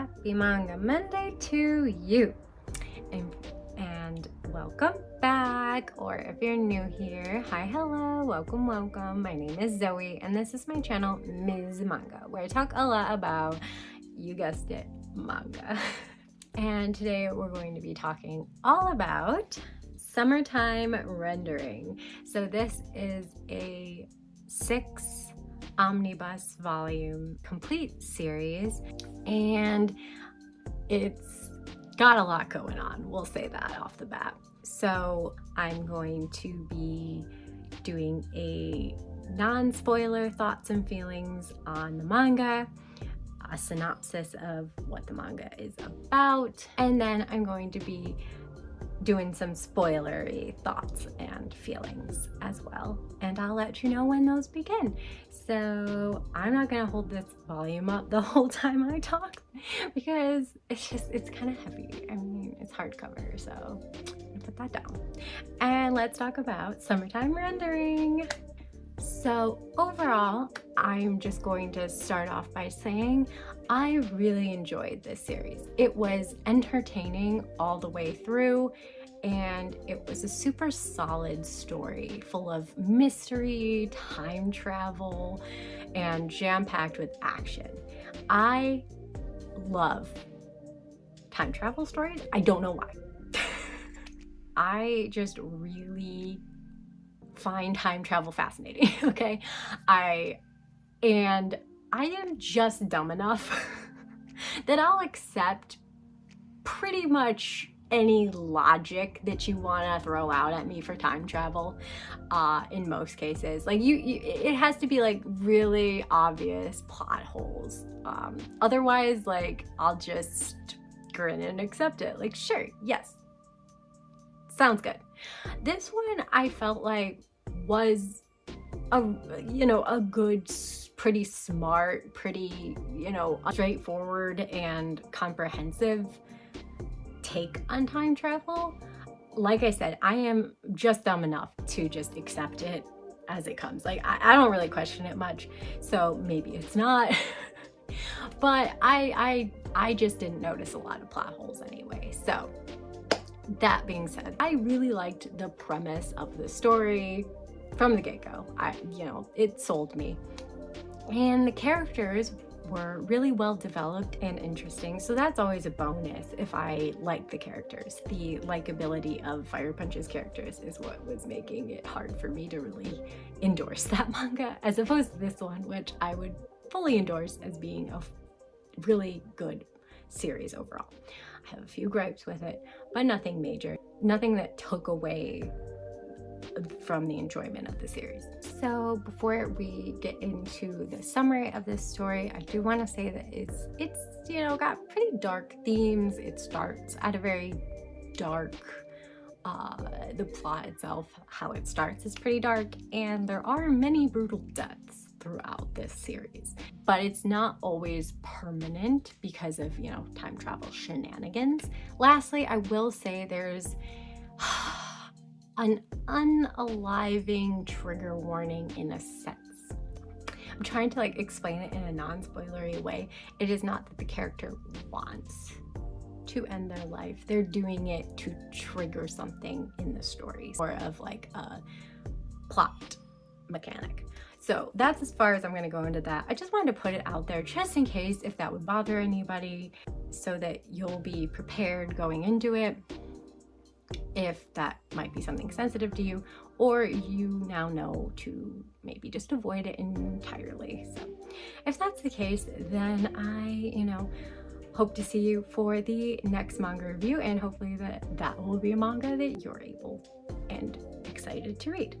Happy Manga Monday to you, and welcome back, or if you're new here, hi, hello, welcome. My name is Zoe and this is my channel Ms. Manga, where I talk a lot about, you guessed it, manga. And today we're going to be talking all about summertime rendering. So this is a 6 omnibus volume complete series, and it's got a lot going on, we'll say that off the bat. So I'm going to be doing a non-spoiler thoughts and feelings on the manga, a synopsis of what the manga is about, and then I'm going to be doing some spoilery thoughts and feelings as well, and I'll let you know when those begin. So I'm not gonna hold this volume up the whole time I talk because it's kind of heavy. I mean, it's hardcover, so I'll put that down. And let's talk about summertime rendering. So overall, I'm just going to start off by saying I really enjoyed this series. It was entertaining all the way through, and it was a super solid story full of mystery, time travel, and jam-packed with action. I love time travel stories. I don't know why. I just really find time travel fascinating, okay? I am just dumb enough that I'll accept pretty much any logic that you want to throw out at me for time travel, in most cases. Like it has to be like really obvious plot holes. Otherwise, like, I'll just grin and accept it. Like, sure, yes, sounds good. This one I felt like was a good, pretty smart, pretty, straightforward and comprehensive take on time travel. Like I said, I am just dumb enough to just accept it as it comes. Like, I don't really question it much, so maybe it's not. But I just didn't notice a lot of plot holes anyway. So that being said, I really liked the premise of the story from the get-go. It sold me. And the characters were really well developed and interesting, so that's always a bonus if I like the characters. The likability of Fire Punch's characters is what was making it hard for me to really endorse that manga, as opposed to this one, which I would fully endorse as being a really good series overall. I have a few gripes with it, but nothing major, nothing that took away from the enjoyment of the series. So before we get into the summary of this story, I do want to say that it's got pretty dark themes. It starts at a very dark, the plot itself, how it starts is pretty dark, and there are many brutal deaths throughout this series, but it's not always permanent because of, time travel shenanigans. Lastly, I will say there's an unaliving trigger warning in a sense. I'm trying to explain it in a non-spoilery way. It is not that the character wants to end their life. They're doing it to trigger something in the story, or of like a plot mechanic. So that's as far as I'm going to go into that. I just wanted to put it out there just in case if that would bother anybody, so that you'll be prepared going into it, if that might be something sensitive to you, or you now know to maybe just avoid it entirely. So if that's the case, then I, hope to see you for the next manga review, and hopefully that will be a manga that you're able and excited to read.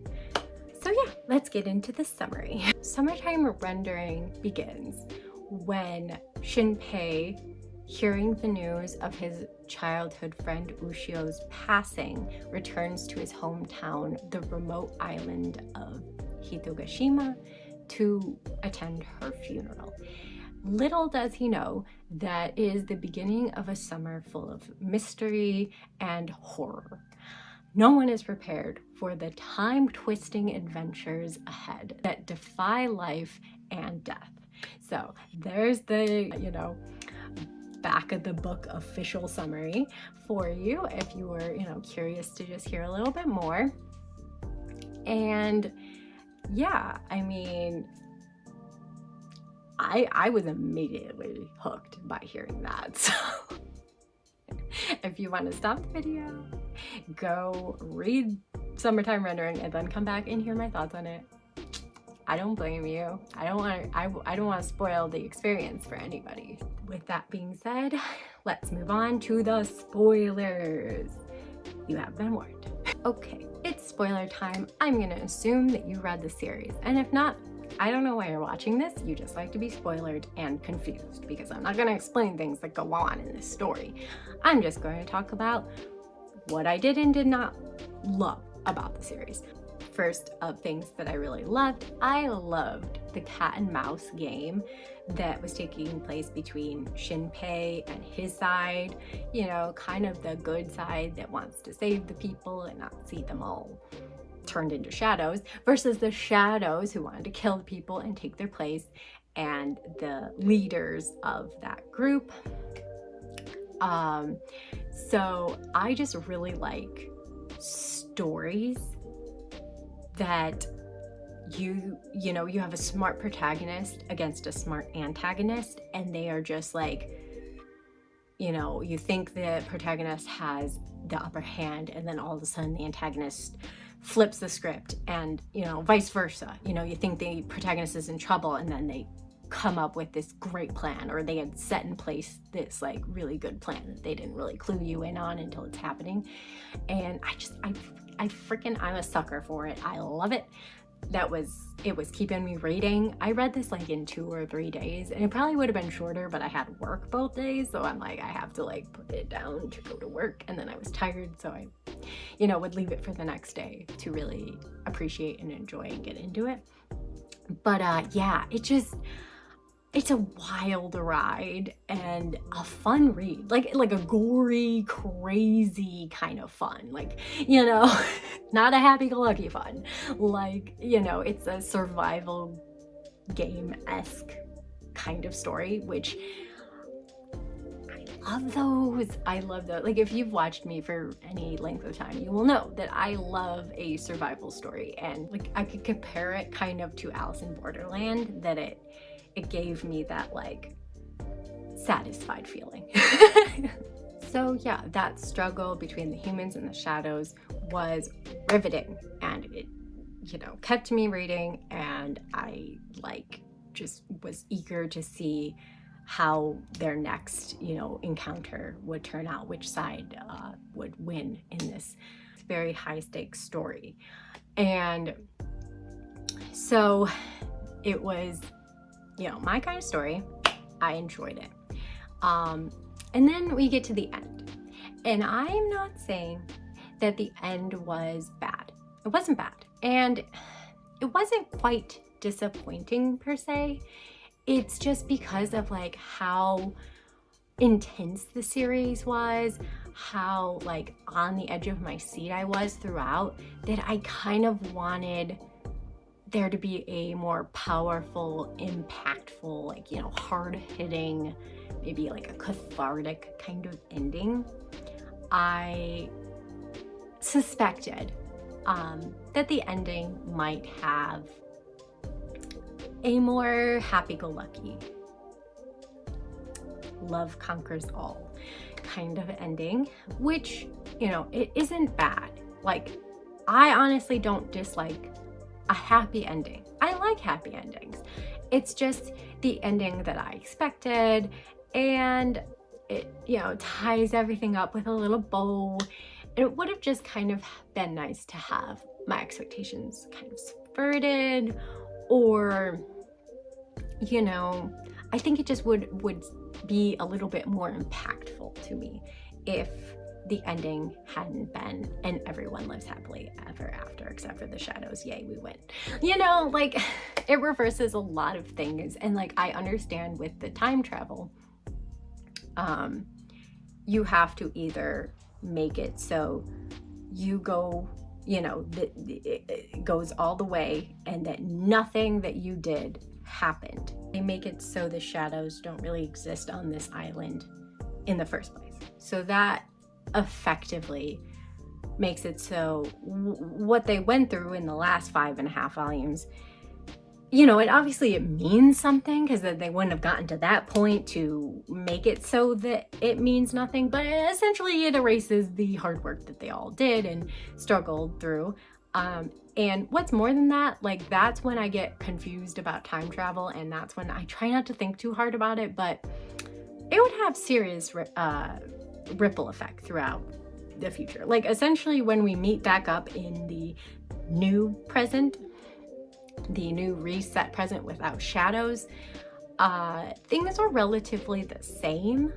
So yeah, let's get into the summary. Summertime rendering begins when Shinpei, hearing the news of his childhood friend Ushio's passing, returns to his hometown, the remote island of Hitogashima, to attend her funeral. Little does he know that is the beginning of a summer full of mystery and horror. No one is prepared for the time-twisting adventures ahead that defy life and death. So there's the, back of the book official summary for you if you were, curious to just hear a little bit more. And yeah, I mean, I was immediately hooked by hearing that. So if you want to stop the video, go read Summertime Rendering and then come back and hear my thoughts on it. I don't blame you. I don't want to spoil the experience for anybody. With that being said, let's move on to the spoilers. You have been warned. Okay, it's spoiler time. I'm gonna assume that you read the series, and if not, I don't know why you're watching this. You just like to be spoilered and confused, because I'm not gonna explain things that go on in this story. I'm just going to talk about what I did and did not love about the series. First of things that I really loved, I loved the cat and mouse game that was taking place between Shinpei and his side, kind of the good side that wants to save the people and not see them all turned into shadows, versus the shadows who wanted to kill the people and take their place, and the leaders of that group. So I just really like stories that you have a smart protagonist against a smart antagonist, and they are just like, you think the protagonist has the upper hand, and then all of a sudden the antagonist flips the script, and vice versa. You think the protagonist is in trouble, and then they come up with this great plan, or they had set in place this like really good plan that they didn't really clue you in on until it's happening. And I'm a sucker for it. I love it. It was keeping me reading. I read this like in 2 or 3 days, and it probably would have been shorter, but I had work both days, so I'm like, I have to like put it down to go to work, and then I was tired, so I would leave it for the next day to really appreciate and enjoy and get into it. But yeah, it's a wild ride and a fun read, like a gory, crazy kind of fun, like, not a happy-go-lucky fun, like, it's a survival game-esque kind of story, which I love those. Like, if you've watched me for any length of time, you will know that I love a survival story, and like I could compare it kind of to Alice in Borderland, that it gave me that like satisfied feeling. So yeah, that struggle between the humans and the shadows was riveting, and it kept me reading, and I just was eager to see how their next encounter would turn out, which side would win in this very high stakes story. And so it was my kind of story. I enjoyed it. And then we get to the end, and I'm not saying that the end was bad. It wasn't bad, and it wasn't quite disappointing per se. It's just because of like how intense the series was, how like on the edge of my seat I was throughout, that I kind of wanted there to be a more powerful, impactful, like, hard-hitting, maybe like a cathartic kind of ending. I suspected that the ending might have a more happy-go-lucky, love conquers all kind of ending, which, it isn't bad. Like, I honestly don't dislike a happy ending. I like happy endings. It's just the ending that I expected, and it, ties everything up with a little bow. It would have just kind of been nice to have my expectations kind of subverted, or, I think it just would be a little bit more impactful to me if the ending hadn't been and everyone lives happily ever after, except for the shadows. Yay, we win. Like, it reverses a lot of things. And like, I understand with the time travel, you have to either make it so you go, it goes all the way, and that nothing that you did happened. They make it so the shadows don't really exist on this island in the first place. So that effectively makes it so what they went through in the last 5.5 volumes, you know, it means something, because they wouldn't have gotten to that point to make it so that it means nothing, but essentially it erases the hard work that they all did and struggled through. And what's more than that, like, that's when I get confused about time travel, and that's when I try not to think too hard about it, but it would have serious ripple effect throughout the future. Like, essentially when we meet back up in the new present, the new reset present without shadows, things are relatively the same.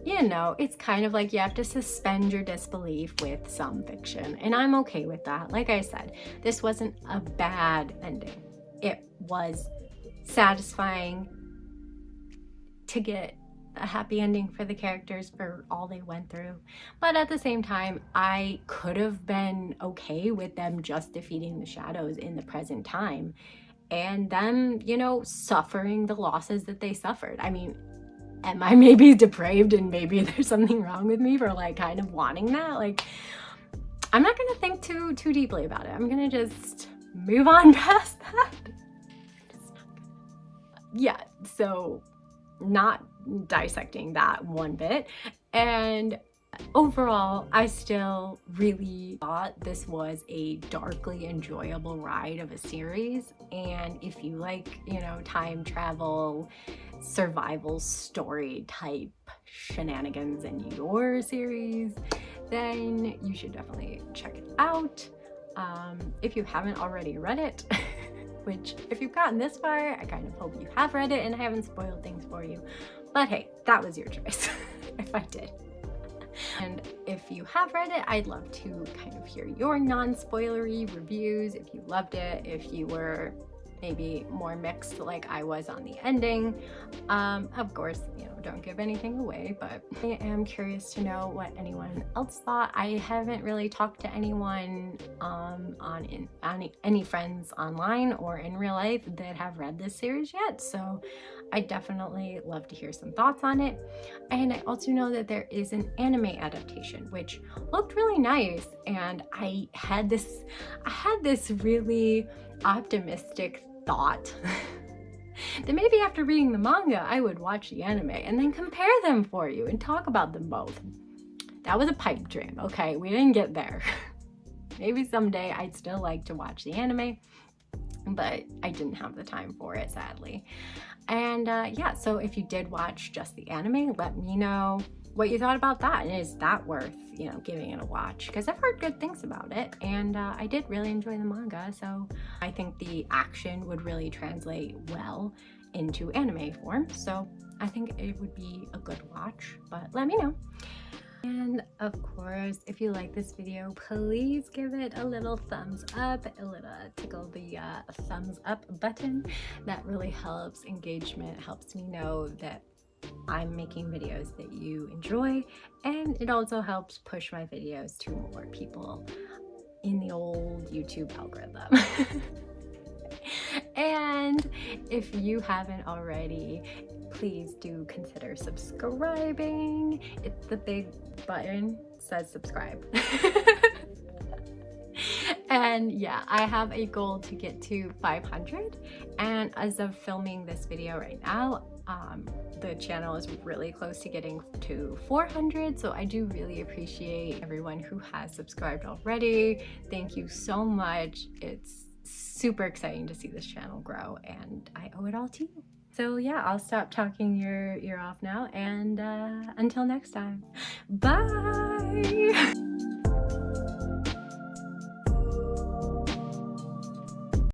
You know, it's kind of like you have to suspend your disbelief with some fiction, and I'm okay with that. Like I said, this wasn't a bad ending. It was satisfying to get a happy ending for the characters for all they went through, but at the same time, I could have been okay with them just defeating the shadows in the present time and them, you know, suffering the losses that they suffered. I mean, am I maybe depraved and maybe there's something wrong with me for like kind of wanting that? Like, I'm not gonna think too deeply about it. I'm gonna just move on past that. Yeah, so not dissecting that one bit. And overall, I still really thought this was a darkly enjoyable ride of a series. And if you like, you know, time travel, survival story type shenanigans in your series, then you should definitely check it out. If you haven't already read it, which if you've gotten this far, I kind of hope you have read it and I haven't spoiled things for you. But hey, that was your choice if I did. And if you have read it, I'd love to kind of hear your non-spoilery reviews. If you loved it, if you were maybe more mixed like I was on the ending. Of course, you know, don't give anything away, but I am curious to know what anyone else thought. I haven't really talked to anyone on any friends online or in real life that have read this series yet, so I definitely love to hear some thoughts on it. And I also know that there is an anime adaptation which looked really nice, and I had this really optimistic thought that maybe after reading the manga I would watch the anime and then compare them for you and talk about them both. That was a pipe dream, okay? We didn't get there. Maybe someday I'd still like to watch the anime, but I didn't have the time for it, sadly. And yeah, so if you did watch just the anime, let me know what you thought about that, and is that worth, you know, giving it a watch? Because I've heard good things about it, and I did really enjoy the manga, so I think the action would really translate well into anime form, so I think it would be a good watch, but let me know. And of course, if you like this video, please give it a little thumbs up, tickle the thumbs up button. That really helps engagement, helps me know that I'm making videos that you enjoy, and it also helps push my videos to more people in the old YouTube algorithm. And if you haven't already, please do consider subscribing. It's the big button, says subscribe. And yeah, I have a goal to get to 500, and as of filming this video right now, the channel is really close to getting to 400, so I do really appreciate everyone who has subscribed already. Thank you so much. It's super exciting to see this channel grow, and I owe it all to you. So yeah, I'll stop talking your ear off now, and until next time, bye!